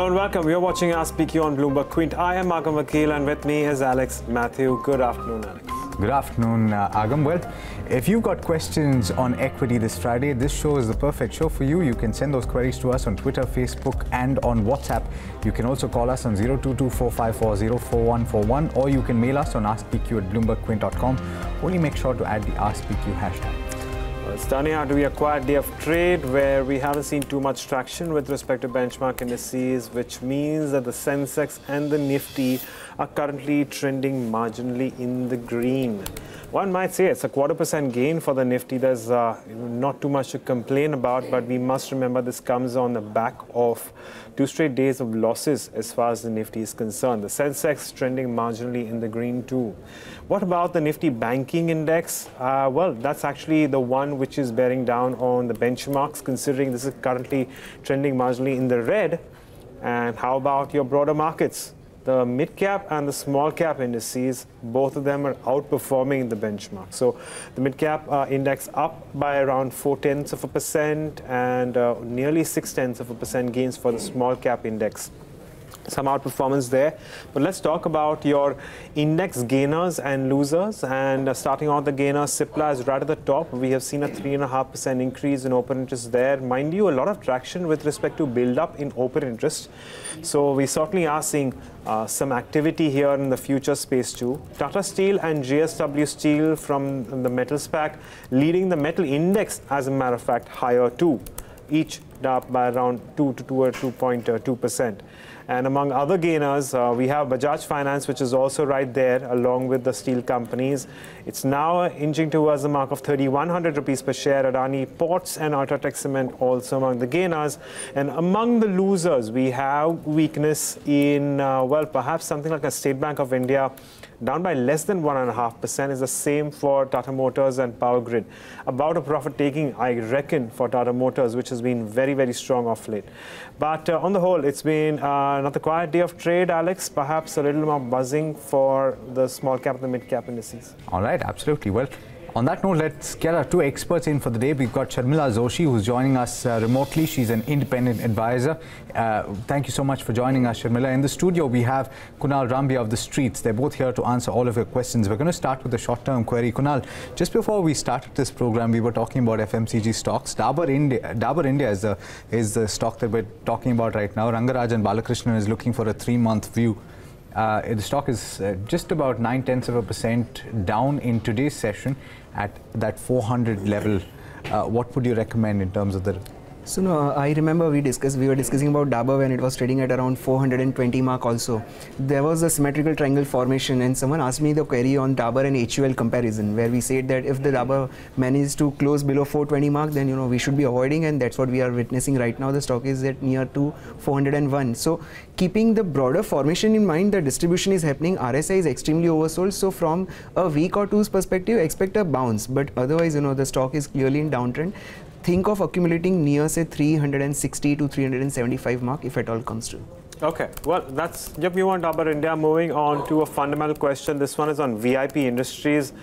Hello and welcome. You're watching Ask PQ on Bloomberg Quint. I am Agam Vakil and with me is Alex Matthew. Good afternoon, Alex. Good afternoon, Agam. Well, if you've got questions on equity this Friday, this show is the perfect show for you. You can send those queries to us on Twitter, Facebook and on WhatsApp. You can also call us on 022-454-04141 or you can mail us on askpq@bloombergquint.com. Only make sure to add the Ask PQ hashtag. It's turning out to be a quiet day of trade where we haven't seen too much traction with respect to benchmark indices, which means that the Sensex and the Nifty are currently trending marginally in the green. One might say it's a 0.25% gain for the Nifty. There's not too much to complain about, but we must remember this comes on the back of 2 straight days of losses as far as the Nifty is concerned. The Sensex trending marginally in the green too. What about the Nifty banking index? Well, that's actually the one which is bearing down on the benchmarks, considering this is currently trending marginally in the red. And how about your broader markets? The mid-cap and the small-cap indices, both of them are outperforming the benchmark. So the mid-cap index up by around 0.4% and nearly 0.6% gains for the small-cap index. Some outperformance there. But let's talk about your index gainers and losers. And starting out the gainers, Cipla is right at the top. We have seen a 3.5% increase in open interest there. Mind you, a lot of traction with respect to build-up in open interest. So we certainly are seeing some activity here in the future space too. Tata Steel and JSW Steel from the metals pack leading the metal index, as a matter of fact, higher too. Each up by around 2.2%. And among other gainers, we have Bajaj Finance, which is also right there along with the steel companies. It's now inching towards the mark of 3,100 rupees per share. Adani Ports and Ultratech Cement also among the gainers. And among the losers, we have weakness in, well, perhaps something like a State Bank of India, down by less than 1.5%. Is the same for Tata Motors and Power Grid. About a profit taking, I reckon, for Tata Motors, which has been very, very strong of late. But on the whole, it's been another quiet day of trade, Alex. Perhaps a little more buzzing for the small cap and the mid cap indices. All right, absolutely. Well, on that note, let's get our 2 experts in for the day. We've got Sharmila Joshi, who's joining us remotely. She's an independent advisor. Thank you so much for joining us, Sharmila. In the studio, we have Kunal, Rambhia of the Streets. They're both here to answer all of your questions. We're going to start with the short-term query. Kunal, just before we started this program, we were talking about FMCG stocks. Dabur India is the stock that we're talking about right now. Rangarajan Balakrishnan is looking for a 3-month view. The stock is just about 0.9% down in today's session at that 400 level. What would you recommend in terms of the... So no, I remember we were discussing about Dabur when it was trading at around 420 mark also. There was a symmetrical triangle formation and someone asked me the query on Dabur and HUL comparison where we said that if the Dabur manages to close below 420 mark, then we should be avoiding, and that's what we are witnessing right now. The stock is at near to 401. So keeping the broader formation in mind, the distribution is happening. RSI is extremely oversold. So from a week or two's perspective, expect a bounce. But otherwise, the stock is clearly in downtrend. Think of accumulating near, say, 360 to 375 mark if at all comes to. Okay, well, that's your view on Dabur India. Moving on to a fundamental question. This one is on VIP Industries.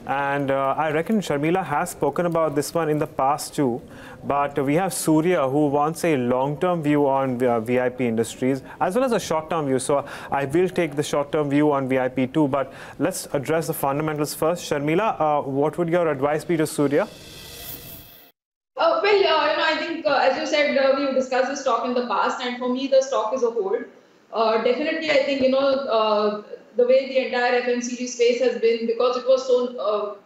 And I reckon Sharmila has spoken about this one in the past too. But we have Surya, who wants a long-term view on VIP Industries as well as a short-term view. So I will take the short-term view on VIP too. But let's address the fundamentals first. Sharmila, what would your advice be to Surya? I think, as you said, we've discussed the stock in the past, and for me, the stock is a hold. Definitely, I think, the way the entire FMCG space has been, because it was so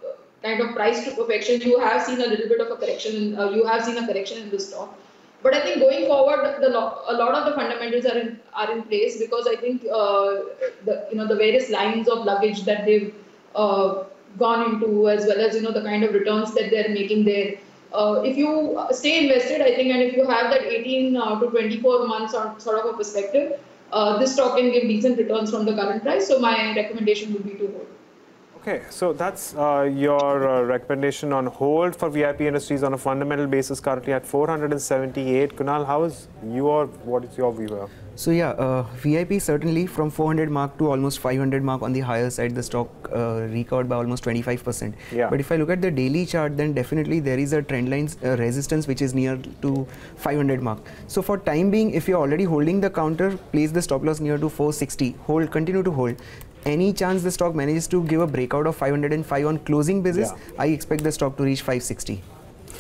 kind of priced to perfection, you have seen a little bit of a correction. You have seen a correction in the stock. But I think going forward, a lot of the fundamentals are in place, because I think the various lines of luggage that they've gone into, as well as the kind of returns that they're making there. If you stay invested, I think, and if you have that 18 to 24 months sort of a perspective, this stock can give decent returns from the current price. So my recommendation would be to hold. Okay, so that's your recommendation on hold for VIP Industries on a fundamental basis, currently at 478. Kunal, what is your view here? So yeah, VIP certainly from 400 mark to almost 500 mark on the higher side, the stock recovered by almost 25%. Yeah. But if I look at the daily chart, then definitely there is a trend line resistance which is near to 500 mark. So for time being, if you're already holding the counter, place the stop loss near to 460. Hold, continue to hold. Any chance the stock manages to give a breakout of 505 on closing basis, I expect the stock to reach 560.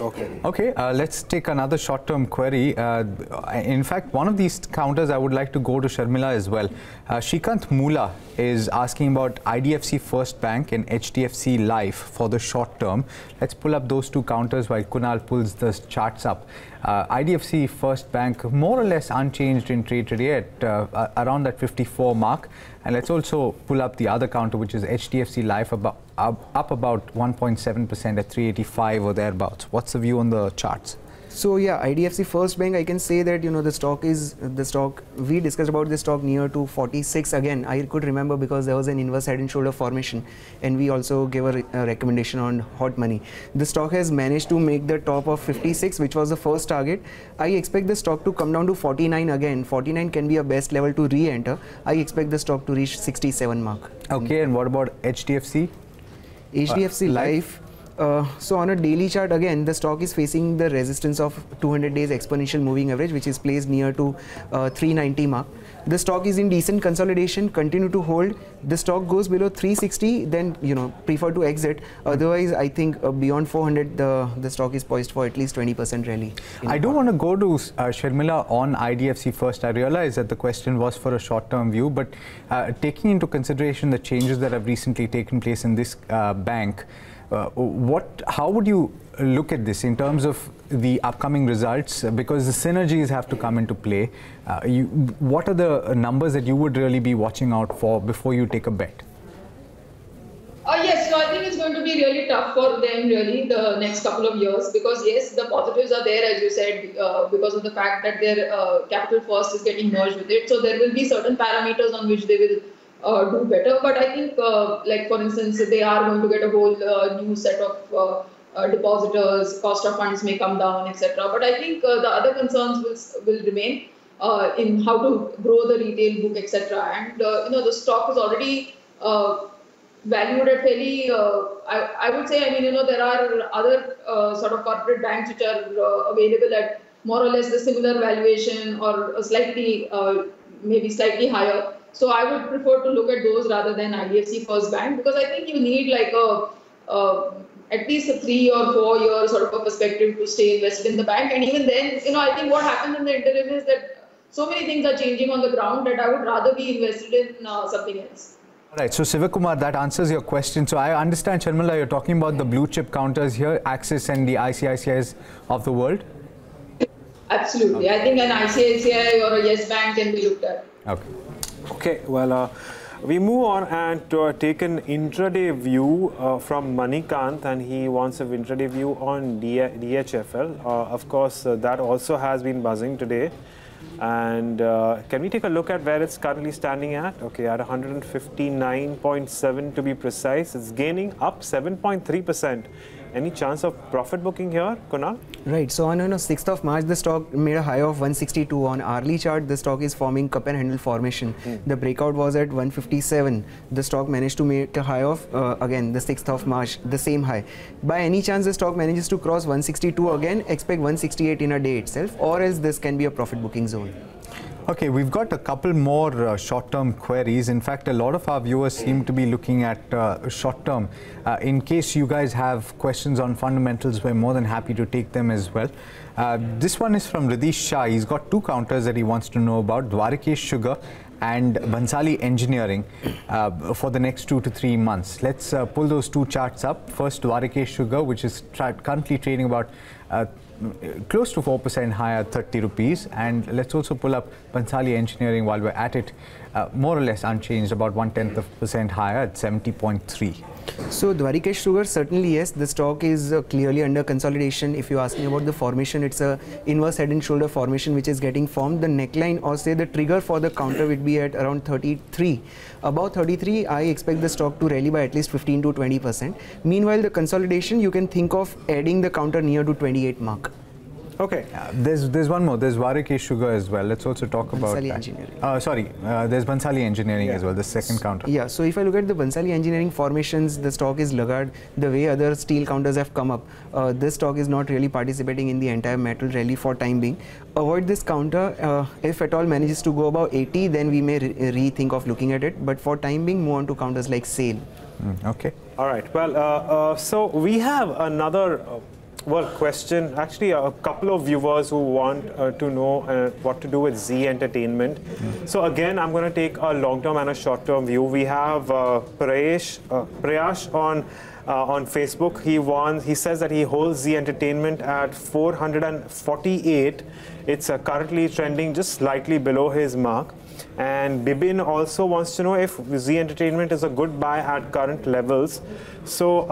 Okay, let's take another short-term query. In fact, one of these counters I would like to go to Sharmila as well. Shrikant Mula is asking about IDFC First Bank and HDFC Life for the short term. Let's pull up those two counters while Kunal pulls the charts up. IDFC First Bank more or less unchanged in trade today at around that 54 mark. And let's also pull up the other counter, which is HDFC Life, up about 1.7% at 385 or thereabouts. What's the view on the charts? So yeah, IDFC First Bank, I can say that the stock we discussed about this stock near to 46 again. I could remember because there was an inverse head and shoulder formation, and we also gave a recommendation on hot money. The stock has managed to make the top of 56, which was the first target. I expect the stock to come down to 49 again. 49 can be a best level to re-enter. I expect the stock to reach 67 mark. Okay, and what about HDFC? HDFC Life. So on a daily chart, again, the stock is facing the resistance of 200 days exponential moving average, which is placed near to 390 mark. The stock is in decent consolidation, continue to hold. The stock goes below 360, then prefer to exit. Otherwise, I think beyond 400, the stock is poised for at least 20% rally. I do want to go to Sharmila on IDFC first. I realize that the question was for a short-term view, but taking into consideration the changes that have recently taken place in this bank, how would you look at this in terms of the upcoming results? Because the synergies have to come into play. What are the numbers that you would really be watching out for before you take a bet? Yes, so I think it's going to be really tough for them really the next couple of years, because yes, the positives are there, as you said, because of the fact that their capital first is getting merged with it. So there will be certain parameters on which they will do better, but I think like for instance they are going to get a whole new set of depositors, cost of funds may come down, etc. But I think the other concerns will remain in how to grow the retail book, etc. And the stock is already valued at fairly, I would say, there are other sort of corporate banks which are available at more or less the similar valuation or a slightly maybe slightly higher. So I would prefer to look at those rather than IDFC First Bank, because I think you need like at least a 3 or 4 year sort of a perspective to stay invested in the bank. And even then, I think what happens in the interim is that so many things are changing on the ground that I would rather be invested in something else. All right, so Sivakumar, that answers your question. So I understand, Sharmila, you're talking about the blue chip counters here, Axis and the ICICIs of the world? Absolutely. Okay. I think an ICICI or a Yes Bank can be looked at. Okay, well, we move on and take an intraday view from Manikant, and he wants an intraday view on DHFL. Of course, that also has been buzzing today. And can we take a look at where it's currently standing at? Okay, at 159.7 to be precise. It's gaining up 7.3%. Any chance of profit booking here, Kunal? Right. So on 6th of March, the stock made a high of 162. On hourly chart, the stock is forming cup and handle formation. The breakout was at 157. The stock managed to make a high of, again, the 6th of March, the same high. By any chance, the stock manages to cross 162 again, expect 168 in a day itself, or else this can be a profit booking zone. Okay, we've got a couple more short-term queries. In fact, a lot of our viewers seem to be looking at short-term. In case you guys have questions on fundamentals, we're more than happy to take them as well. This one is from Ridish Shah. He's got two counters that he wants to know about, Dwarikesh Sugar and Bhansali Engineering for the next 2 to 3 months. Let's pull those two charts up. First, Dwarikesh Sugar, which is currently trading about close to 4% higher, 30 rupees. And let's also pull up Bhansali Engineering while we're at it. more or less unchanged, about 0.1% higher at 70.3. So Dwarikesh Sugar, certainly yes, the stock is clearly under consolidation. If you ask me about the formation, it's a inverse head and shoulder formation which is getting formed. The neckline, or say the trigger for the counter, would be at around 33. Above 33, I expect the stock to rally by at least 15 to 20%. Meanwhile, the consolidation, you can think of adding the counter near to 28 mark. Okay, there's one more. There's Dwarikesh Sugar as well. Let's also talk about Bhansali Engineering. There's Bhansali Engineering as well, the second counter. Yeah, so if I look at the Bhansali Engineering formations, the stock is laggard. The way other steel counters have come up, this stock is not really participating in the entire metal rally for time being. Avoid this counter. If at all manages to go above 80, then we may rethink of looking at it. But for time being, move on to counters like SAIL. Okay. All right. Well, so we have another question. Actually, a couple of viewers who want to know what to do with Z Entertainment. So again, I'm going to take a long-term and a short-term view. We have Prayash on Facebook. He says that he holds Z Entertainment at 448. It's currently trending just slightly below his mark. And Bibin also wants to know if Z Entertainment is a good buy at current levels. So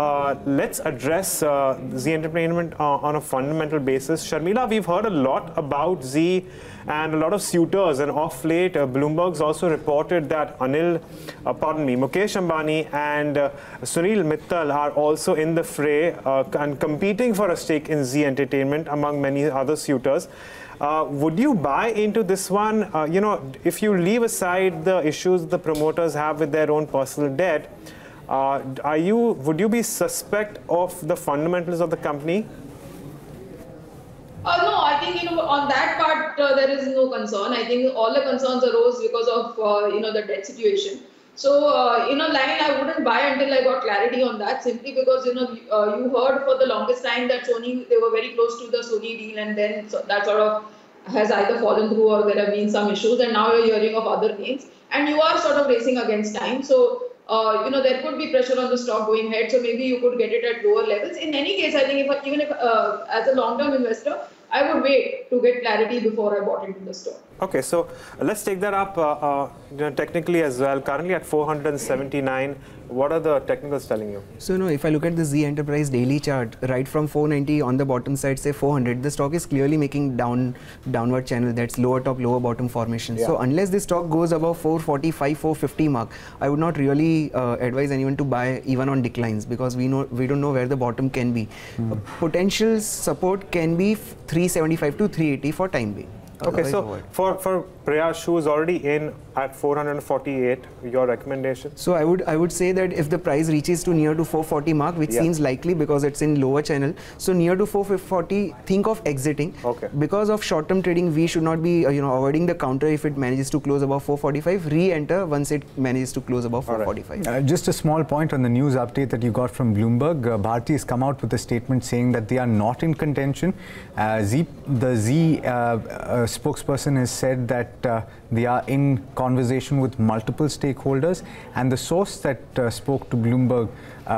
let's address Z Entertainment on a fundamental basis. Sharmila, we've heard a lot about Z and a lot of suitors, and off late Bloomberg's also reported that Mukesh Ambani and Sunil Mittal are also in the fray and competing for a stake in Z Entertainment among many other suitors. Would you buy into this one? If you leave aside the issues the promoters have with their own personal debt, would you be suspect of the fundamentals of the company? No, I think on that part there is no concern. I think all the concerns arose because of the debt situation. So line I wouldn't buy until I got clarity on that, simply because you heard for the longest time that Sony, they were very close to the Sony deal, and then that sort of has either fallen through or there have been some issues, and now you're hearing of other gains, and you are sort of racing against time. So there could be pressure on the stock going ahead, so maybe you could get it at lower levels. In any case, I think even if as a long-term investor, I would wait to get clarity before I bought into the stock. Okay, so let's take that up technically as well. Currently at 479, what are the technicals telling you? So if I look at the Z Enterprise daily chart, right from 490 on the bottom side, say 400, the stock is clearly making downward channel. That's lower top, lower bottom formation. Yeah. So unless the stock goes above 445, 450 mark, I would not really advise anyone to buy even on declines, because we don't know where the bottom can be. Potential support can be 375 to 380 for time being. Okay, so for Prayash, who is already in at 448, your recommendation? So I would say that if the price reaches to near to 440 mark, which seems likely because it's in lower channel, so near to 440, think of exiting. Okay. Because of short-term trading, we should not be avoiding the counter if it manages to close above 445. Re-enter once it manages to close above 445. Right. Just a small point on the news update that you got from Bloomberg. Bharti has come out with a statement saying that they are not in contention. The Z spokesperson has said that they are in conversation with multiple stakeholders, and the source that spoke to Bloomberg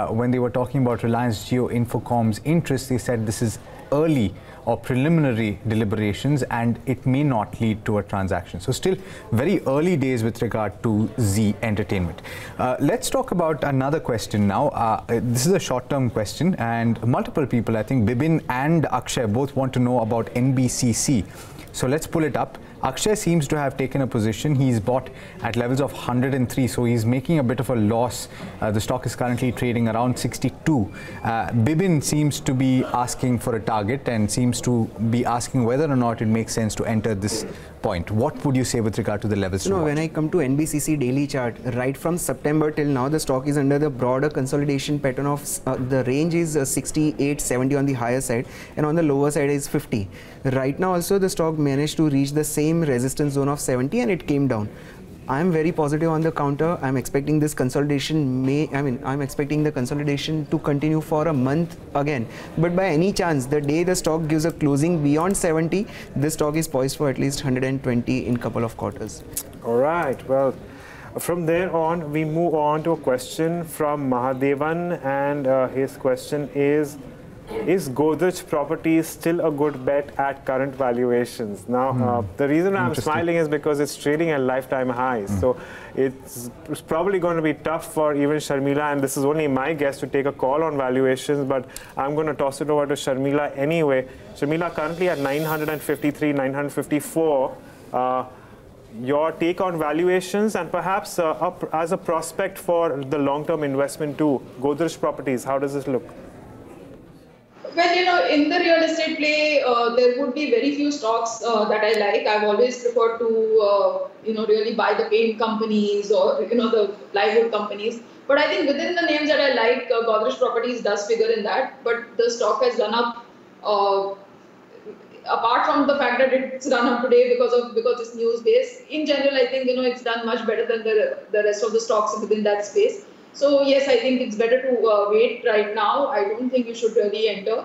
when they were talking about Reliance Jio Infocom's interest, they said this is early or preliminary deliberations and it may not lead to a transaction. So still very early days with regard to Z Entertainment. Let's talk about another question now. This is a short-term question, and multiple people, I think Bibin and Akshay, both want to know about NBCC. So let's pull it up. Akshay seems to have taken a position. He's bought at levels of 103, so he's making a bit of a loss. The stock is currently trading around 62. Bibin seems to be asking for a target and seems to be asking whether or not it makes sense to enter this point. What would you say with regard to the levels? When I come to NBCC daily chart, right from September till now, the stock is under the broader consolidation pattern of the range is 68, 70 on the higher side, and on the lower side is 50. Right now also the stock managed to reach the same resistance zone of 70 and it came down. I am very positive on the counter. I'm expecting this consolidation I'm expecting the consolidation to continue for a month again. But by any chance, the day the stock gives a closing beyond 70, this stock is poised for at least 120 in couple of quarters. All right. Well, from there on, we move on to a question from Mahadevan, and his question is, is Godrej Properties still a good bet at current valuations? Now, the reason I'm smiling is because it's trading at lifetime highs. So it's probably going to be tough for even Sharmila, and this is only my guess, to take a call on valuations, but I'm going to toss it over to Sharmila anyway. Sharmila, currently at 953, 954. Your take on valuations and perhaps as a prospect for the long-term investment too, Godrej Properties, how does this look? Well, in the real estate play, there would be very few stocks that I like. I've always preferred to, really buy the paint companies or, the plywood companies. But I think within the names that I like, Godrej Properties does figure in that. But the stock has run up, apart from the fact that it's run up today because it's news based. In general, I think, it's done much better than the rest of the stocks within that space. So yes, I think it's better to wait right now. I don't think you should really enter.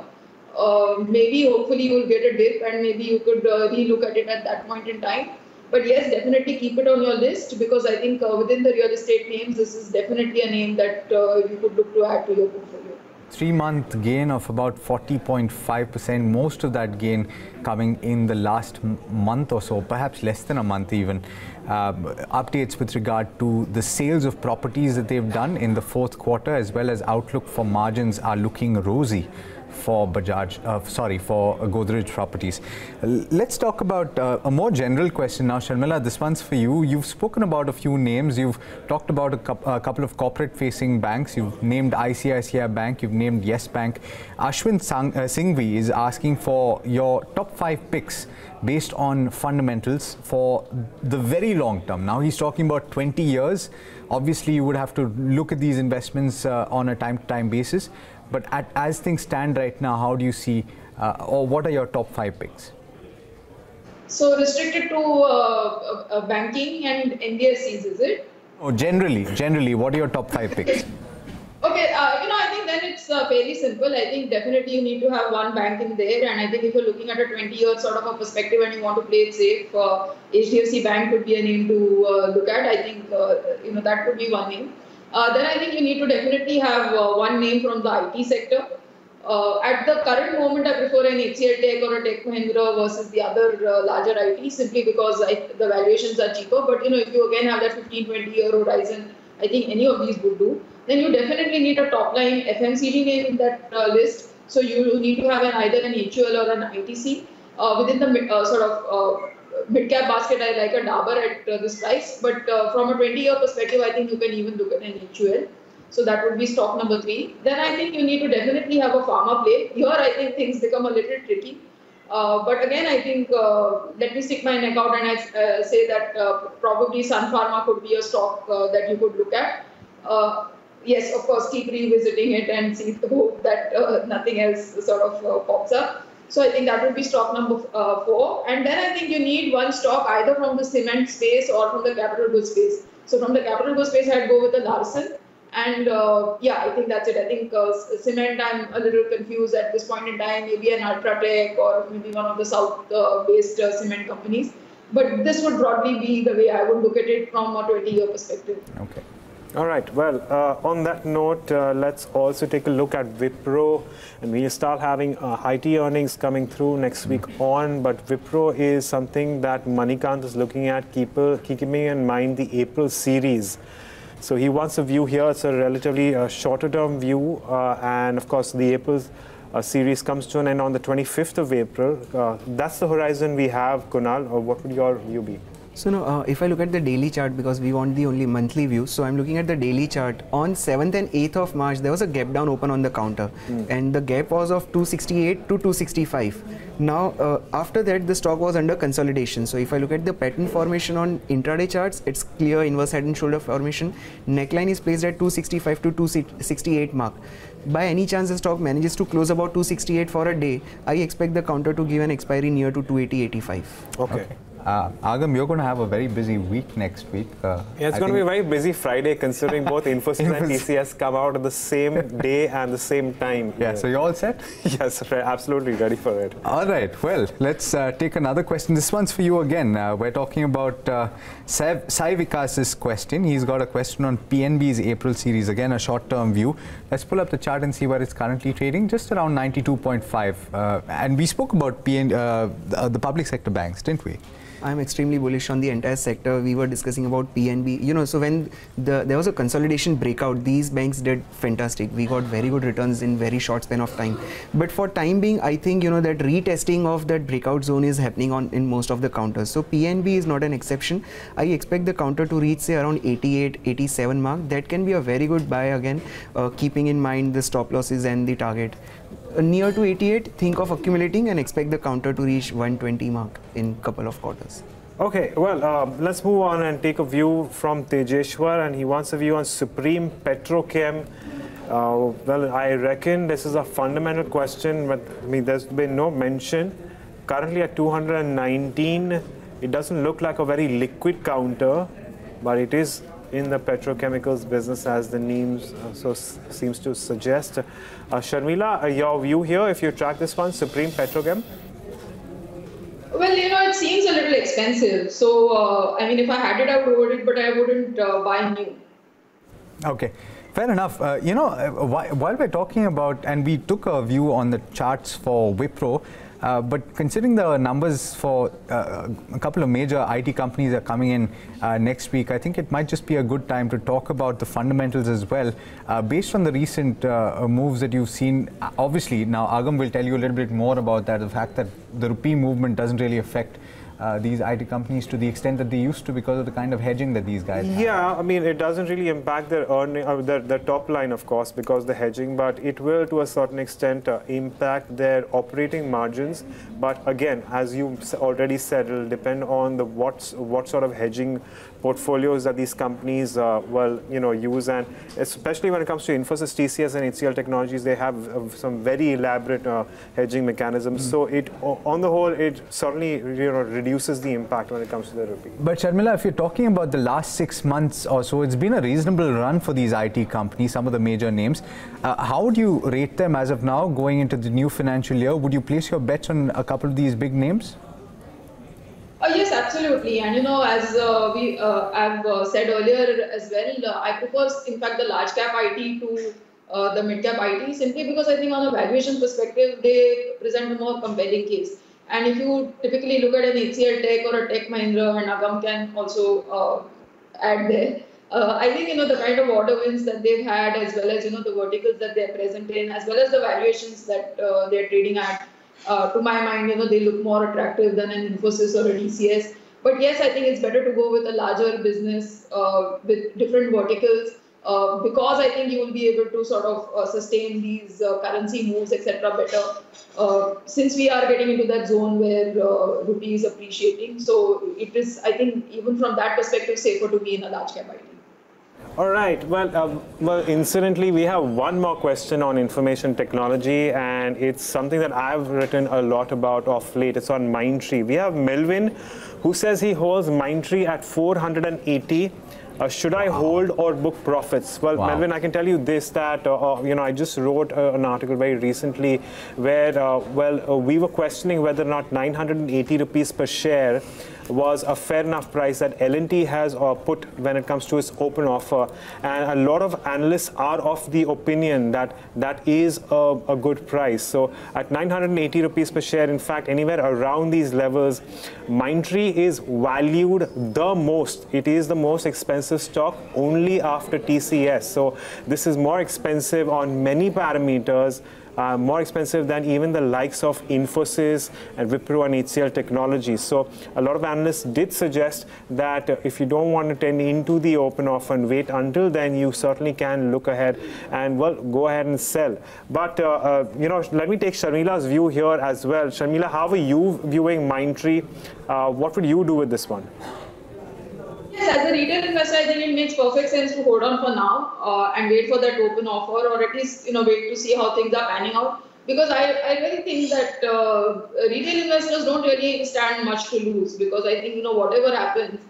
Maybe, hopefully, you will get a dip and maybe you could relook at it at that point in time. But yes, definitely keep it on your list because I think within the real estate names, this is definitely a name that you could look to add to your portfolio. 3-month gain of about 40.5%, most of that gain coming in the last month or so, perhaps less than a month even. Updates with regard to the sales of properties that they've done in the fourth quarter, as well as outlook for margins, are looking rosy for for Godrej Properties. Let's talk about a more general question now. Sharmila, this one's for you. You've spoken about a few names. You've talked about a couple of corporate-facing banks. You've named ICICI Bank. You've named Yes Bank. Ashwin Singhvi is asking for your top 5 picks based on fundamentals for the very long term. Now he's talking about 20 years. Obviously, you would have to look at these investments on a time-to-time basis. But as things stand right now, how do you see, or what are your top 5 picks? So restricted to banking and NBFCs, is it? Oh, generally, what are your top 5 picks? Okay, I think then it's fairly simple. I think definitely you need to have one bank in there, and I think if you're looking at a 20-year sort of a perspective and you want to play it safe, HDFC Bank could be a name to look at. I think that could be one name. Then I think you need to definitely have one name from the IT sector. At the current moment, I prefer an HCL Tech or a Tech Mahindra versus the other larger IT, simply because the valuations are cheaper. But if you again have that 15-20 year horizon, I think any of these would do. Then you definitely need a top-line FMCG name in that list. So you need to have either an HUL or an ITC. Within the mid-cap basket, I like a Dabur at this price. But from a 20-year perspective, I think you can even look at an HUL. So that would be stock number 3. Then I think you need to definitely have a pharma play. Here, I think things become a little tricky. But again, I think, let me stick my neck out and I say that probably Sun Pharma could be a stock that you could look at. Yes, of course, keep revisiting it and hope that nothing else sort of pops up. So I think that would be stock number 4. And then I think you need one stock either from the cement space or from the capital goods space. So from the capital goods space, I'd go with the Larsen. And I think that's it. I think cement, I'm a little confused at this point in time. Maybe an Ultratech or maybe one of the South-based cement companies. But this would broadly be the way I would look at it from a 20-year perspective. Okay. All right. Well, on that note, let's also take a look at Wipro, and we'll start having IT earnings coming through next week on. But Wipro is something that Manikant is looking at, keeping in mind the April series. So he wants a view here. It's a relatively shorter-term view, and of course, the April series comes to an end on the 25th of April. That's the horizon we have, Kunal. Or what would your view be? So now, if I look at the daily chart, because we want the only monthly view, so I'm looking at the daily chart. On 7th and 8th of March, there was a gap down open on the counter, and the gap was of 268 to 265. Now, after that, the stock was under consolidation. So if I look at the pattern formation on intraday charts, it's clear inverse head and shoulder formation. Neckline is placed at 265 to 268 mark. By any chance the stock manages to close about 268 for a day, I expect the counter to give an expiry near to 280.85. Okay. Agam, you're going to have a very busy week next week. Yeah, it's going to be a very busy Friday considering both Infosys and TCS come out at the same day and the same time. Yeah, so you're all set? Yes, absolutely ready for it. All right, well, let's take another question. This one's for you again. We're talking about Sai Vikas's question. He's got a question on PNB's April series, again a short-term view. Let's pull up the chart and see where it's currently trading, just around 92.5. And we spoke about the public sector banks, didn't we? I'm extremely bullish on the entire sector. We were discussing about PNB. You know, so when there was a consolidation breakout, these banks did fantastic. We got very good returns in very short span of time. But for time being, I think, you know, that retesting of that breakout zone is happening in most of the counters. So PNB is not an exception. I expect the counter to reach, say, around 88, 87 mark. That can be a very good buy again, keeping in mind the stop losses and the target. Near to 88, think of accumulating and expect the counter to reach 120 mark in couple of quarters. Okay, well, let's move on and take a view from Tejeshwar, and he wants a view on Supreme Petrochem. Well, I reckon this is a fundamental question, but I mean, there's been no mention. Currently at 219, it doesn't look like a very liquid counter, but it is in the petrochemicals business, as the name seems to suggest. Sharmila, your view here, if you track this one, Supreme Petrochem? Well, you know, it seems a little expensive. So, I mean, if I had it, I would hold it, but I wouldn't buy new. Okay. Fair enough. You know, while we're talking about, and we took a view on the charts for Wipro, but considering the numbers for a couple of major IT companies are coming in next week, I think it might just be a good time to talk about the fundamentals as well. Based on the recent moves that you've seen, obviously, now Agam will tell you a little bit more about that, the fact that the rupee movement doesn't really affect these IT companies to the extent that they used to because of the kind of hedging that these guys have. Yeah, I mean, it doesn't really impact their earning, their top line, of course, because the hedging, but it will to a certain extent impact their operating margins. But again, as you already said, it will depend on the what sort of hedging portfolios that these companies use, and especially when it comes to Infosys, TCS and HCL Technologies, they have some very elaborate hedging mechanisms. So it, on the whole, it certainly reduces the impact when it comes to the rupee. But Sharmila, if you're talking about the last 6 months or so, it's been a reasonable run for these IT companies, some of the major names. How would you rate them as of now going into the new financial year? Would you place your bets on a couple of these big names? Yes, absolutely. And, you know, as I've said earlier as well, I prefer, in fact, the large cap IT to the mid cap IT, simply because I think on a valuation perspective, they present a more compelling case. And if you typically look at an HCL Tech or a Tech Mahindra, and Agam can also add there, I think, you know, the kind of order wins that they've had, as well as, you know, the verticals that they're present in, as well as the valuations that they're trading at, to my mind, you know, they look more attractive than an Infosys or a TCS. But yes, I think it's better to go with a larger business with different verticals, because I think you will be able to sort of sustain these currency moves, etc. better, since we are getting into that zone where rupee is appreciating. So it is, I think, even from that perspective, safer to be in a large cap IT. All right. Well, incidentally, we have one more question on information technology, and it's something that I've written a lot about of late. It's on Mindtree. We have Melvin, who says he holds Mindtree at 480. Should I hold or book profits? Well, Melvin, I can tell you this, that, I just wrote an article very recently where, we were questioning whether or not 980 rupees per share was a fair enough price that L&T has put when it comes to its open offer. And a lot of analysts are of the opinion that that is a good price. So at 980 rupees per share, in fact, anywhere around these levels, Mindtree is valued the most. It is the most expensive stock only after TCS. So this is more expensive on many parameters. More expensive than even the likes of Infosys and Wipro and HCL Technologies. So a lot of analysts did suggest that if you don't want to tend into the open offer and wait until then, you certainly can look ahead and, well, go ahead and sell. But, let me take Sharmila's view here as well. Sharmila, how are you viewing Mindtree? What would you do with this one? Yes, as a retail investor, I think it makes perfect sense to hold on for now and wait for that open offer, or at least, wait to see how things are panning out. because I really think that retail investors don't really stand much to lose, because I think, whatever happens,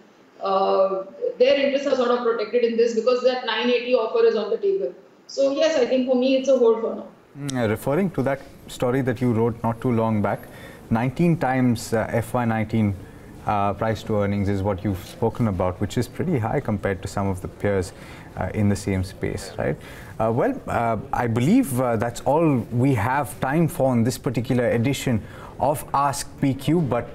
their interests are sort of protected in this, because that 980 offer is on the table. So yes, I think for me it's a hold for now. Referring to that story that you wrote not too long back, 19 times FY19 price to earnings is what you've spoken about, which is pretty high compared to some of the peers in the same space, right? I believe that's all we have time for in this particular edition of Ask PQ, but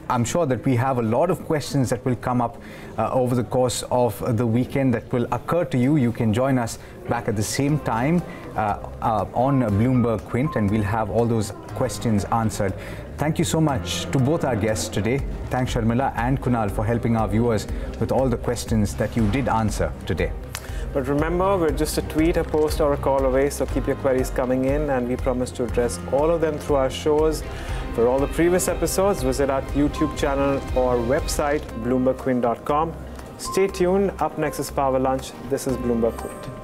I'm sure that we have a lot of questions that will come up over the course of the weekend that will occur to you. You can join us back at the same time on Bloomberg Quint, and we'll have all those questions answered. Thank you so much to both our guests today. Thanks Sharmila and Kunal for helping our viewers with all the questions that you did answer today. But remember, we're just a tweet, a post or a call away, so keep your queries coming in and we promise to address all of them through our shows. For all the previous episodes, visit our YouTube channel or website, bloombergquint.com. Stay tuned. Up next is Power Lunch. This is Bloomberg Quint.